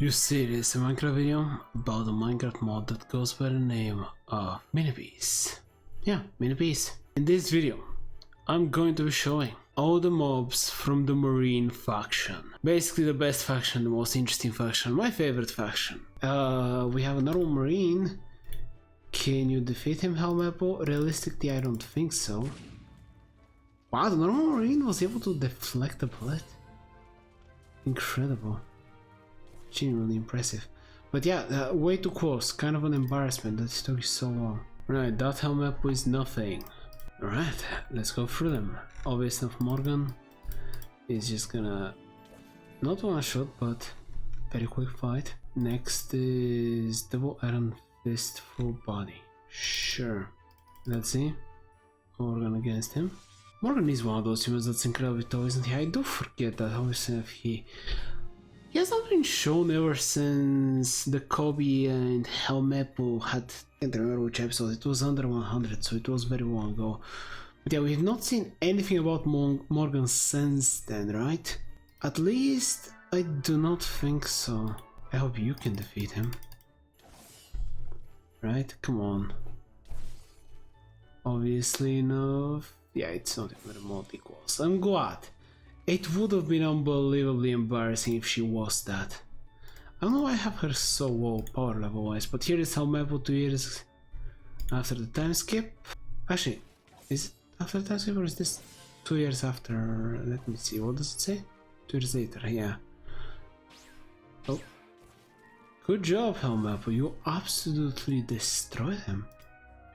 You see, this is a Minecraft video about a Minecraft mod that goes by the name of Minibees. Yeah, Minibees. In this video, I'm going to be showing all the mobs from the Marine faction. Basically the best faction, the most interesting faction, my favorite faction. We have another Marine. Can you defeat him, Helmapple? Realistically, I don't think so. Wow, the normal Marine was able to deflect a bullet. Incredible. Genuinely impressive. But yeah, way too close. Kind of an embarrassment that it took you so long. Right, that Helmapple is nothing. Alright, let's go through them. Obviously, Morgan is just gonna not one shot, but very quick fight. Next is double addon fist full body. Sure. Let's see. Morgan against him. Morgan is one of those humans that's incredibly tall, isn't he? I do forget that. Obviously, if he has not been shown ever since the Kobe and Helmapple had, I can't remember which episode, it was under 100, so it was very long ago. But yeah, we've not seen anything about Morgan since then, right? At least, I do not think so. I hope you can defeat him. Right? Come on. Obviously enough. Yeah, it's not even remotely close. I'm glad. It would have been unbelievably embarrassing if she was that. I don't know why I have her so low power level wise, but here is Helmapple 2 years after the time skip. Actually, is it after the time skip or is this 2 years after? Let me see, what does it say? 2 years later, yeah. Oh. Good job, Helmapple, you absolutely destroyed him.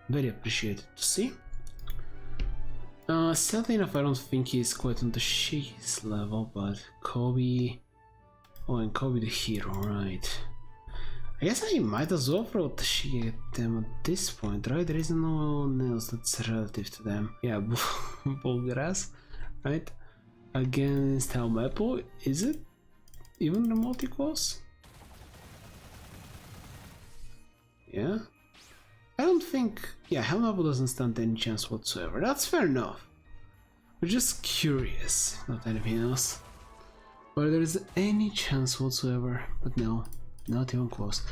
Very appreciated to see. Sadly enough, I don't think he's quite on the Shige's level, but Kobe... Oh, and Kobe the hero, right. I guess I might as well throw Shige at them at this point, right? There isn't no one else that's relative to them. Yeah, Bulgaras, right? Against Helmapple, is it even remotely close? Yeah? I don't think... Yeah, Helmapple doesn't stand any chance whatsoever. That's fair enough. We're just curious, not anything else. Whether there is any chance whatsoever, but no, not even close.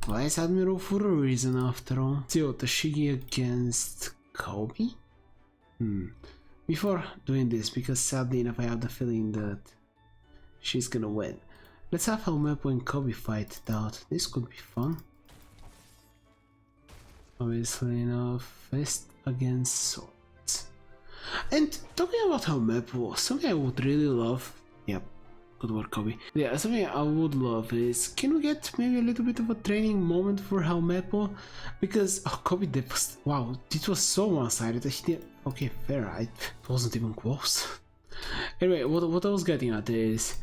Vice Admiral for a reason after all. Still, Tashigi against Kobe? Before doing this, because sadly enough I have the feeling that she's gonna win. Let's have Helmapple and Kobe fight it out. This could be fun. Obviously enough, fist against swords. And talking about Helmapple, something I would really love, yep, good work Kobe. Yeah, something I would love is, can we get maybe a little bit of a training moment for Helmapple? Because, oh, Kobe did, wow, it was so one-sided that he did, okay, fair, it wasn't even close. Anyway, what I was getting at is,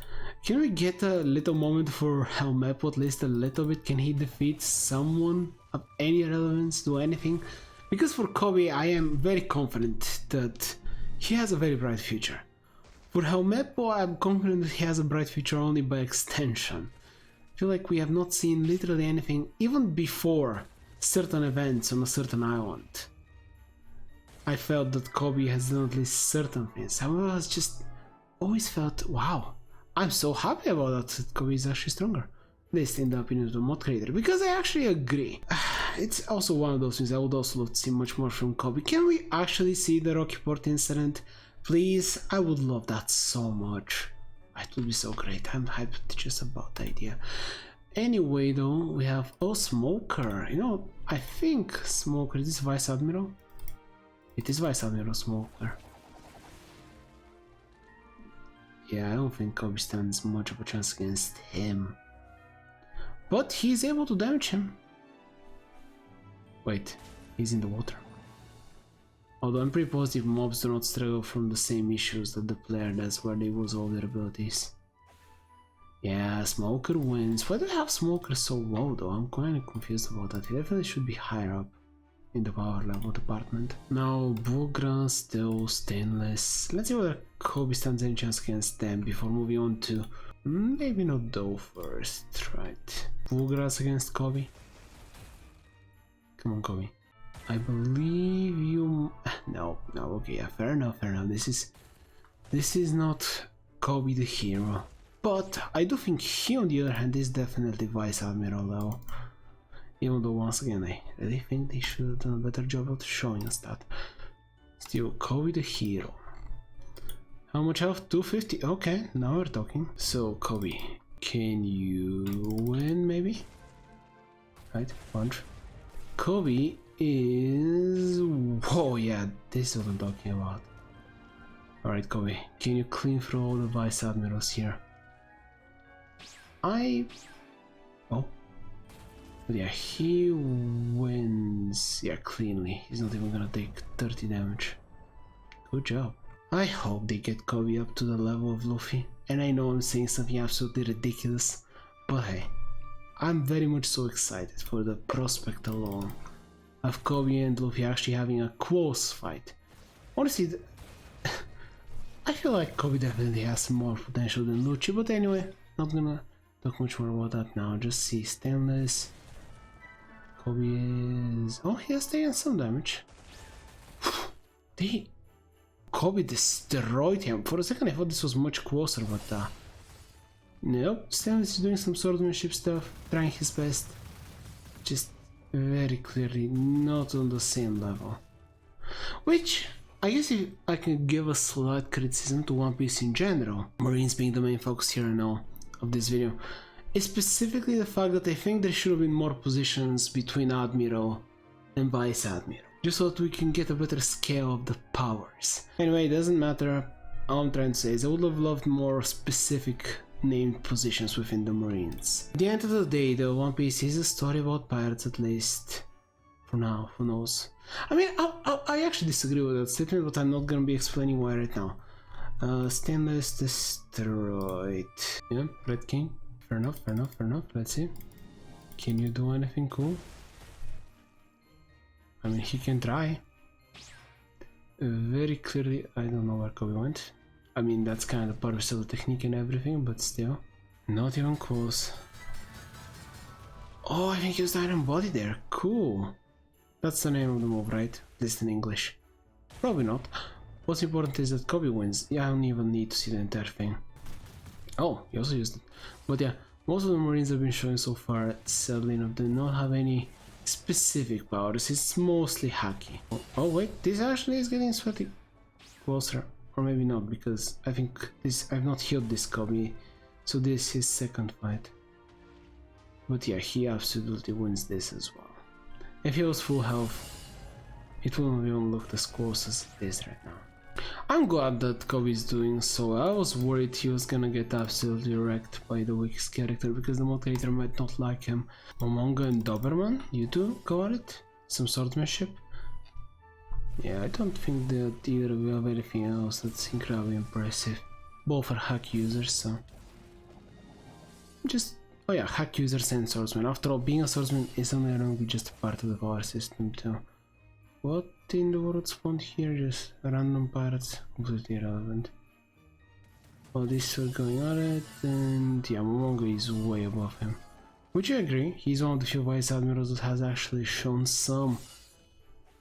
can we get a little moment for Helmapple, at least a little bit? Can he defeat someone of any relevance, do anything? Because for Kobe, I am very confident that he has a very bright future. For Helmapple, I'm confident that he has a bright future only by extension. I feel like we have not seen literally anything, even before certain events on a certain island. I felt that Kobe has done at least certain things. However, I just always felt, wow, I'm so happy about that Kobe is actually stronger. This in the opinion of the mod creator, because I actually agree. It's also one of those things I would also love to see much more from Kobe. Can we actually see the Rocky Port incident? Please, I would love that so much. It would be so great. I'm hyped just about the idea. Anyway though, we have Smoker. You know, I think Smoker, is this Vice Admiral? It is Vice Admiral Smoker. Yeah, I don't think Kobe stands much of a chance against him. But he's able to damage him. Wait, he's in the water. Although I'm pretty positive mobs do not struggle from the same issues that the player does where they lose all their abilities. Yeah, Smoker wins. Why do I have Smoker so low though? I'm kinda confused about that. He definitely should be higher up in the power level department. Now, Bullgrass, still Stainless. Let's see whether Kobe stands any chance against them before moving on to... maybe not though first, right? Bullgrass against Kobe. Come on, Kobe. I believe you... No, okay, yeah, fair enough. This is not Kobe the hero. But I do think he, on the other hand, is definitely Vice Admiral level. Even though, once again, I really think they should have done a better job of showing us that. Still, Kobe the hero. How much health? 250? Okay, now we're talking. So, Kobe, can you win, maybe? Right, punch. Kobe is... Whoa, yeah, this is what I'm talking about. Alright, Kobe, can you clean through all the Vice Admirals here? Oh. But yeah, he wins, yeah, cleanly. He's not even gonna take 30 damage. Good job. I hope they get Kobe up to the level of Luffy. And I know I'm saying something absolutely ridiculous, but hey, I'm very much so excited for the prospect alone of Kobe and Luffy actually having a close fight. Honestly, I feel like Kobe definitely has more potential than Lucci, but anyway, not gonna talk much more about that now. Just see Stainless. Kobe is... Oh, he has taken some damage. Kobe destroyed him. For a second I thought this was much closer, but nope. Stainless is doing some swordsmanship stuff, trying his best. Just very clearly not on the same level. Which, I guess if I can give a slight criticism to One Piece in general, Marines being the main focus here now of this video, is specifically the fact that I think there should have been more positions between Admiral and Vice Admiral, just so that we can get a better scale of the powers. Anyway, it doesn't matter. All I'm trying to say is I would have loved more specific named positions within the Marines. At the end of the day, though, One Piece is a story about pirates, at least for now. Who knows? I mean, I actually disagree with that statement, but I'm not gonna be explaining why right now. Stainless destroyed. Yeah, Red King. Fair enough, fair enough, fair enough. Let's see. Can you do anything cool? I mean, he can try. Very clearly, I don't know where Kobe went. I mean, that's kind of part of the technique and everything, but still. Not even close. Oh, I think he used Iron Body there. Cool. That's the name of the move, right? At least in English. Probably not. What's important is that Kobe wins. Yeah, I don't even need to see the entire thing. Oh, he also used it. But yeah, most of the Marines have been showing so far, sadly enough, do not have any specific powers. It's mostly hacky. Oh wait, this actually is getting slightly closer. Or maybe not, because I think I've not healed this Kobe, so this is his second fight. But yeah, he absolutely wins this as well. If he was full health, it wouldn't even look as close as it is right now. I'm glad that Kobe is doing so. I was worried he was gonna get absolutely wrecked by the weakest character, because the mod creator might not like him. Momonga and Doberman, you two got it? Some swordsmanship? Yeah, I don't think that either will have anything else that's incredibly impressive. Both are hack users, so... Just... Oh yeah, hack users and swordsmen. After all, being a swordsman is only just a part of the power system too. What in the world spawned here? Just random pirates, completely irrelevant. While these are going at it, and yeah, Momonga is way above him. Which I agree, he's one of the few Vice Admirals that has actually shown some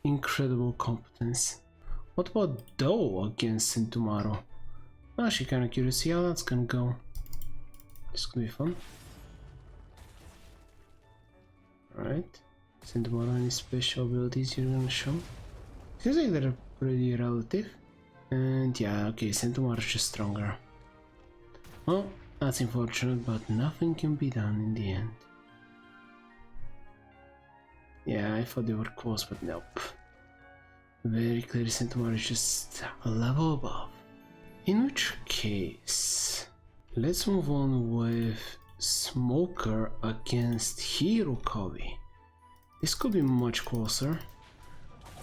incredible competence. What about Doe against Sentomaru? I'm actually kind of curious to see how that's gonna go. This could be fun. Alright. Sentomaru, any special abilities you're gonna show? Seems like they're pretty relative. And yeah, okay, Sentomaru is just stronger. Well, that's unfortunate, but nothing can be done in the end. Yeah, I thought they were close, but nope. Very clearly Sentomaru is just a level above. In which case, let's move on with Smoker against Hero Kobe. This could be much closer.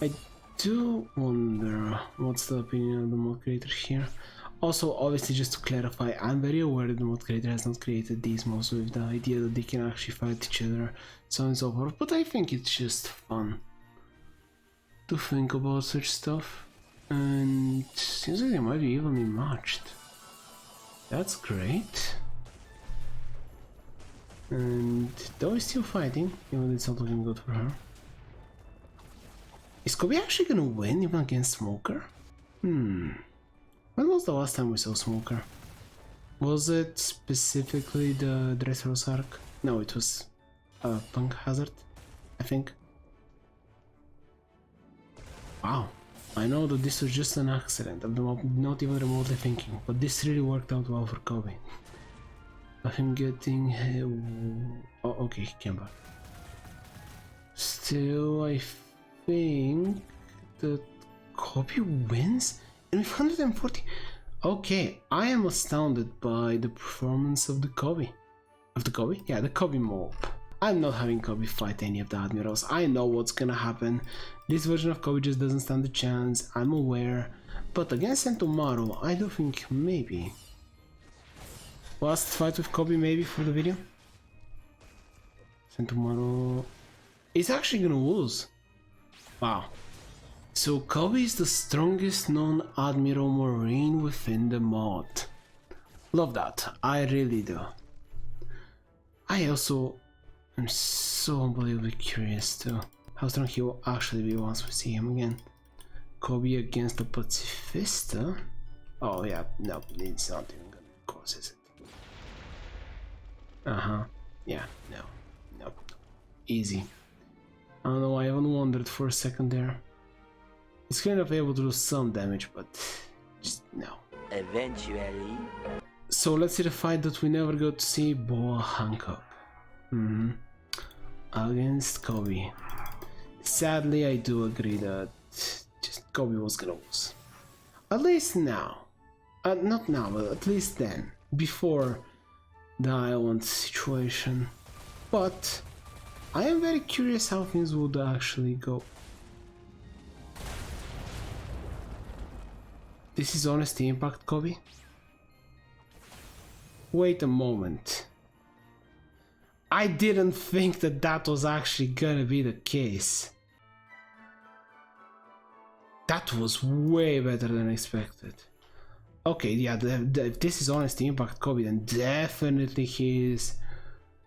I do wonder what's the opinion of the mod creator here. Also, obviously, just to clarify, I'm very aware that the mod creator has not created these mods with the idea that they can actually fight each other, so on and so forth, but I think it's just fun to think about such stuff, and seems like they might be evenly matched. That's great. And though is still fighting, even though it's not looking good for her. Is Kobe actually gonna win even against Smoker? When was the last time we saw Smoker? Was it specifically the Dressrosa arc? No, it was Punk Hazard, I think. Wow, I know that this was just an accident, I'm not even remotely thinking, but this really worked out well for Kobe. Of him getting... oh, okay, he came back. Still, I think that Kobe wins? And with 140... Okay, I am astounded by the performance of the Kobe. Of the Kobe? Yeah, the Kobe mob. I'm not having Kobe fight any of the admirals. I know what's gonna happen. This version of Kobe just doesn't stand a chance, I'm aware. But against Sentomaru, I do think maybe. Last fight with Kobe maybe for the video? Sentomaru is actually gonna lose. Wow. So Kobe is the strongest non-admiral marine within the mod. Love that, I really do. I also am so unbelievably curious to how strong he will actually be once we see him again. Kobe against the Pacifista? Oh yeah, no, it's not even gonna cause, is it? Uh-huh, yeah, no, nope, easy. I don't know why I even wondered for a second there. It's kind of able to do some damage, but just no. Eventually. So let's see the fight that we never got to see, Boa Hancock. Against Kobe. Sadly, I do agree that just Kobe was gonna lose. At least now. Not now, but at least then. Before the island situation. But I am very curious how things would actually go. This is Honesty Impact, Kobe? Wait a moment. I didn't think that that was actually gonna be the case. That was way better than expected. Okay, yeah, if this is Honesty Impact Kobe, then definitely he is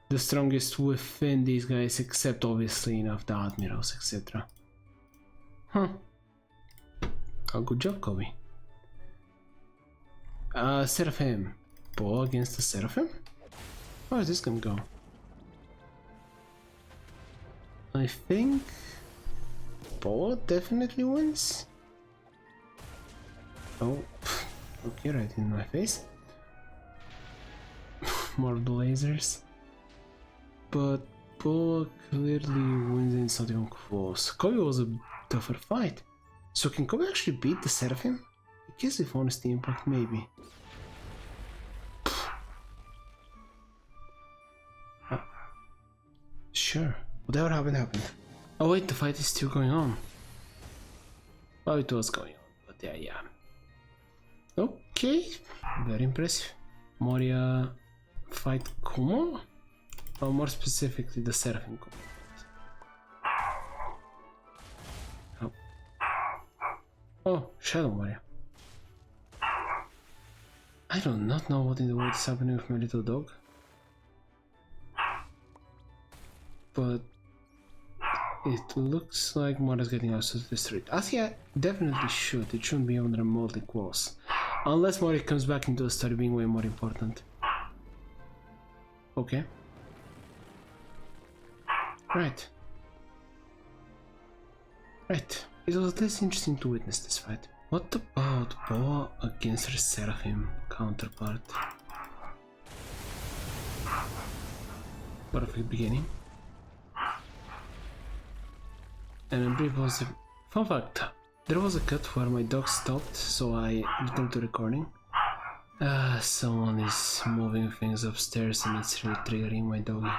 the strongest within these guys, except obviously, you know, the admirals, etc. Huh. Oh, good job, Kobe. Seraphim. Boa against the Seraphim? How is this gonna go? I think Boa definitely wins. Oh, okay, right in my face. More of the lasers. But Boa clearly wins and it's not even close. Kobe was a tougher fight. So can Kobe actually beat the Seraphim? I guess if Honesty Impact, maybe. Sure, whatever happened, happened. Oh wait, the fight is still going on. Well, it was going on, but yeah. Okay, very impressive. Moria fight Kumo? Or more specifically, the Seraphim Kumo. Oh, Shadow Moria. I do not know what in the world is happening with my little dog. But it looks like Moria's getting out of the street. As yeah, definitely should. It shouldn't be even remotely close. Unless Moria comes back into the story being way more important. Okay. Right. It was at least interesting to witness this fight. What about Boa against her Seraphim counterpart? Perfect beginning. And a brief was a fun fact. There was a cut where my dog stopped, so I returned to recording. Someone is moving things upstairs and it's really triggering my doggy,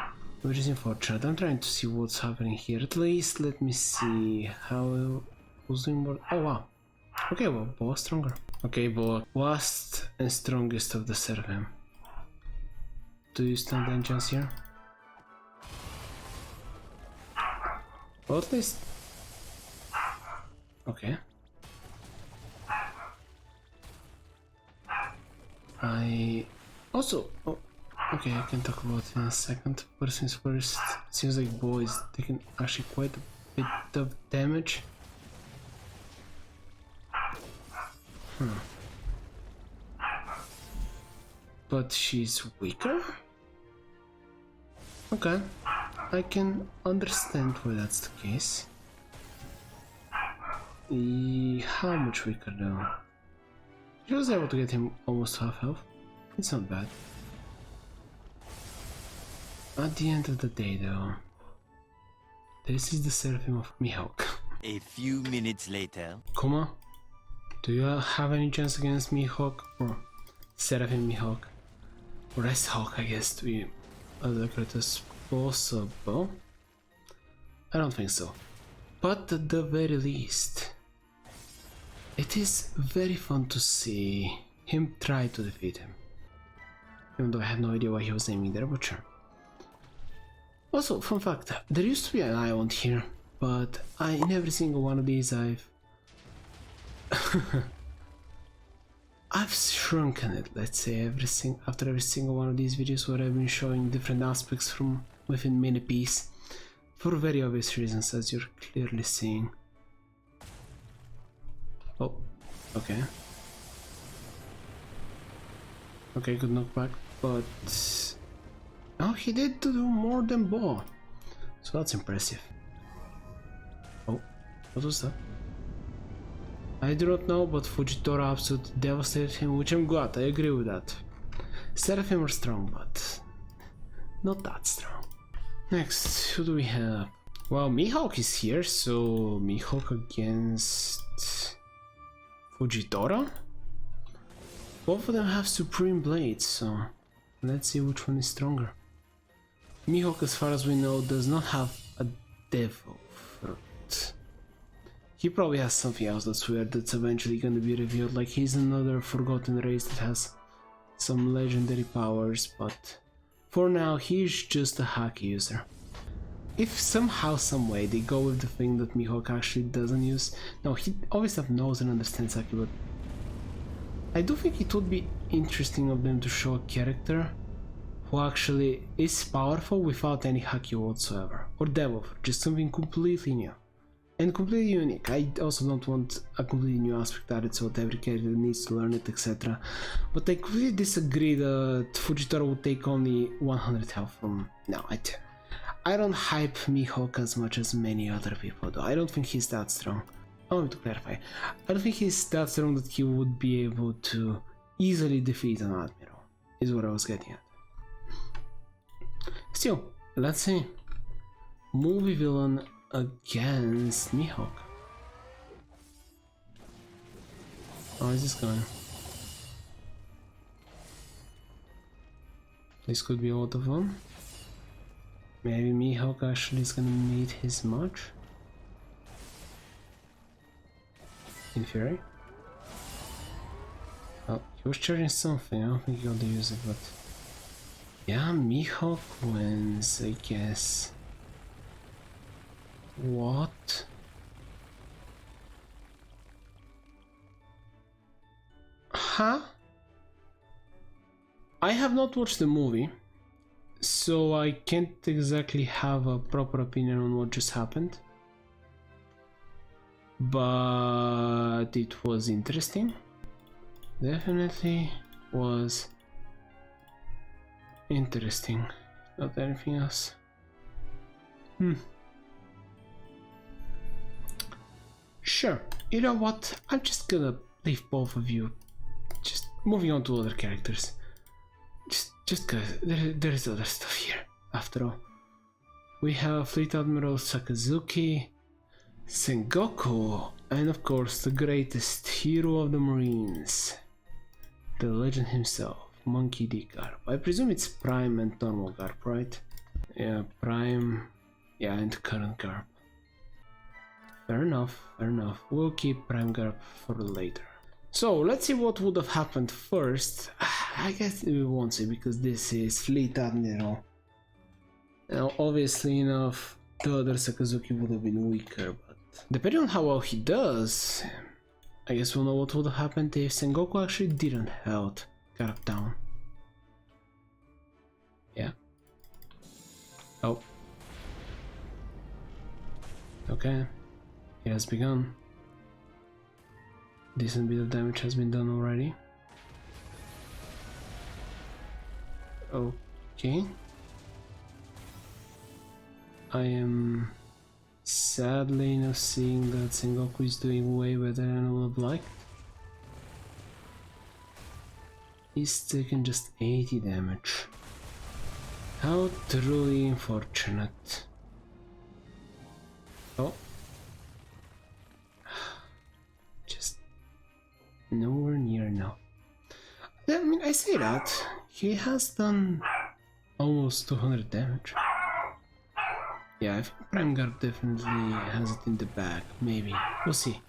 which is unfortunate. I'm trying to see what's happening here. At least let me see how who's doing more. Oh wow. Okay, well, Boa stronger. Okay, Boa, last and strongest of the Seraphim. Do you stand any chance here? Well, at least. Okay. I also. Oh, okay, I can talk about it in a second. First things first, it seems like Boa is taking actually quite a bit of damage. but she's weaker? Okay, I can understand why that's the case. How much weaker though? She was able to get him almost half health. It's not bad. At the end of the day though, this is the Seraphim of Mihawk. A few minutes later. Kuma, do you have any chance against Mihawk or Seraphim Mihawk? Or S-Hawk, I guess, to be as accurate as possible? I don't think so. But at the very least, it is very fun to see him try to defeat him. Even though I have no idea why he was aiming there, but sure. Also, fun fact, there used to be an island here, but in every single one of these I've shrunken it, let's say, after every single one of these videos where I've been showing different aspects from within mini piece, for very obvious reasons, as you're clearly seeing. Oh, okay. Okay, good knockback, but oh, he did do more than Bo, so that's impressive. Oh, what was that? I do not know, but Fujitora absolutely devastated him, which I'm glad, I agree with that. Seraphim are strong, but not that strong. Next, who do we have? Well, Mihawk is here, so Mihawk against Fujitora? Both of them have Supreme Blades, so let's see which one is stronger. Mihawk, as far as we know, does not have a devil fruit. He probably has something else that's weird that's eventually gonna be revealed, like he's another forgotten race that has some legendary powers, but for now he's just a hack user. If somehow, someway they go with the thing that Mihawk actually doesn't use, no, he obviously knows and understands Haki, but I do think it would be interesting of them to show a character who actually is powerful without any Haki whatsoever, or devil, just something completely new. And completely unique. I also don't want a completely new aspect added so that every character needs to learn it, etc. But I completely disagree that Fujitora would take only 100 health from... No, I don't hype Mihawk as much as many other people though. I don't think he's that strong. Oh, to clarify, I don't think he's that strong that he would be able to easily defeat an Admiral, is what I was getting at. Still, let's see. Movie villain against Mihawk. How is this going? This could be a lot of fun. Maybe Mihawk actually is gonna meet his match. In theory. Oh, he was charging something, I don't think he'll use it, but... Yeah, Mihawk wins, I guess. What? Huh? I have not watched the movie, so I can't exactly have a proper opinion on what just happened. But it was interesting. Definitely was interesting. Not anything else. Sure, you know what? I'm just gonna leave both of you. Just moving on to other characters. Just cause there is other stuff here, after all. We have Fleet Admiral Sakazuki, Sengoku, and of course the greatest hero of the Marines, the legend himself, Monkey D. Garb. I presume it's Prime and normal Garb, right? Yeah, Prime, yeah, and current Garb. Fair enough, fair enough. We'll keep Prime Garb for later. So, let's see what would have happened first. I guess we won't see because this is Fleet Admiral. Now, obviously enough, the other Sakazuki would have been weaker, but depending on how well he does, I guess we'll know what would have happened if Sengoku actually didn't held Garb down. Yeah. Oh. Okay. It has begun. Decent bit of damage has been done already. Okay. I am sadly not seeing that Sengoku is doing way better than I would have liked. He's taking just 80 damage. How truly unfortunate. Oh. Just nowhere near enough. I mean, I say that. He has done almost 200 damage. Yeah, I think Prime Garb definitely has it in the bag. Maybe. We'll see.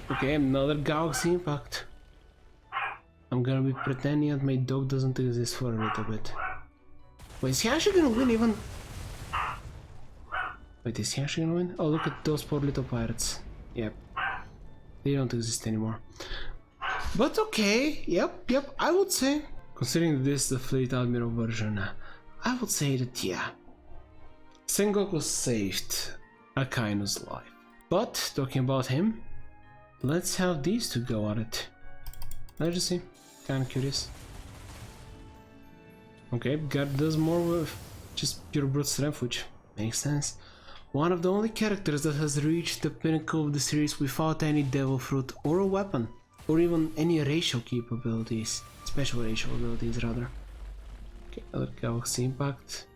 Okay, another Galaxy Impact. I'm gonna be pretending that my dog doesn't exist for a little bit. Wait, is he actually gonna win even? Wait, is he actually gonna win? Oh, look at those poor little pirates. Yep. They don't exist anymore. But okay, yep, I would say, considering this is the Fleet Admiral version, I would say that yeah, Sengoku saved Akaino's life. But, talking about him, let's have these two go at it. Let's just see, kinda curious. Okay, God does more with just pure brute strength, which makes sense. One of the only characters that has reached the pinnacle of the series without any devil fruit or a weapon. Or even any racial capabilities. Special racial abilities, rather. Okay, another Galaxy Impact.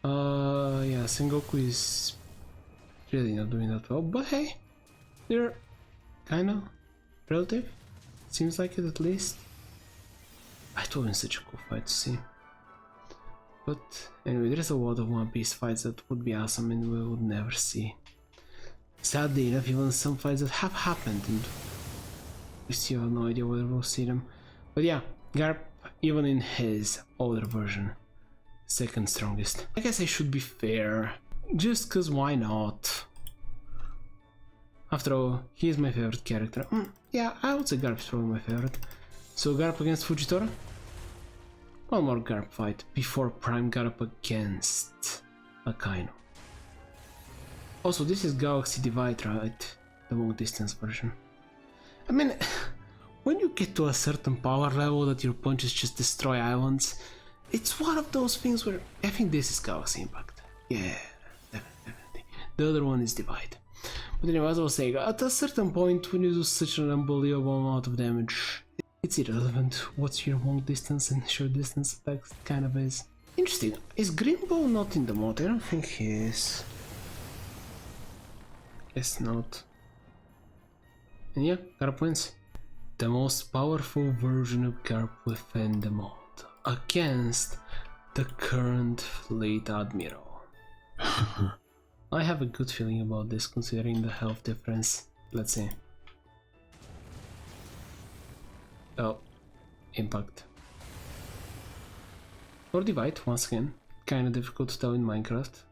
Yeah, Sengoku is really not doing that well, but hey, they're kinda relative. Seems like it at least. It would have been such a cool fight to see. But anyway, there's a lot of One Piece fights that would be awesome and we would never see. Sadly enough, even some fights that have happened and we still have no idea whether we'll see them. But yeah, Garp, even in his older version, second strongest. I guess I should be fair, just cause why not? After all, he is my favorite character. Yeah, I would say Garp's probably my favorite. So Garp against Fujitora? One more Garp fight before Prime Garp against Akaino. Also, this is Galaxy Divide, right? The long distance version. I mean, when you get to a certain power level that your punches just destroy islands, it's one of those things where I think this is Galaxy Impact. Yeah, definitely. The other one is Divide. But anyway, as I was saying, at a certain point when you do such an unbelievable amount of damage, it's irrelevant what's your long distance and short distance attacks kind of is. Interesting, is Greenbow not in the mod? I don't think he is. Guess not. And yeah, Garp wins. The most powerful version of Garp within the mod, against the current Fleet Admiral. I have a good feeling about this considering the health difference. Let's see. Oh, Impact. Or Divide, once again. Kinda difficult to tell in Minecraft.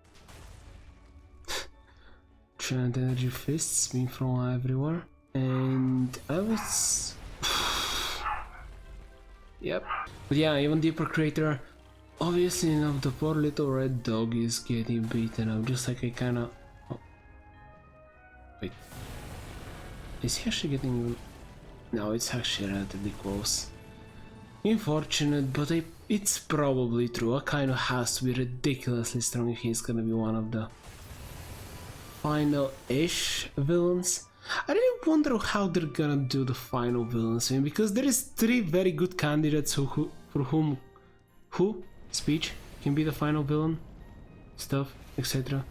Giant energy fists being thrown everywhere. And I was... Yep. But yeah, even deeper crater. Obviously enough, the poor little red dog is getting beaten up, just like I kinda... Oh. Wait. Is he actually getting even... No, it's actually relatively close. Unfortunate, but it's probably true. Akaino has to be ridiculously strong if he's gonna be one of the final-ish villains. I really wonder how they're gonna do the final villains, because there is 3 very good candidates for whom speech can be the final villain, stuff, etc.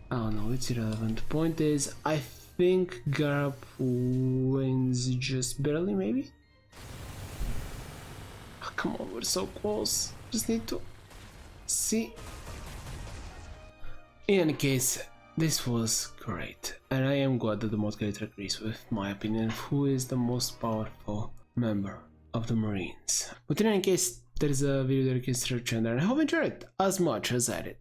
I don't know, it's irrelevant. The point is, I think Garp wins just barely, maybe? Oh, come on, we're so close. Just need to see. In any case, this was great, and I am glad that the mod creator agrees with my opinion of who is the most powerful member of the Marines. But in any case, there is a video dedicated to the channel, and I hope you enjoyed it as much as I did.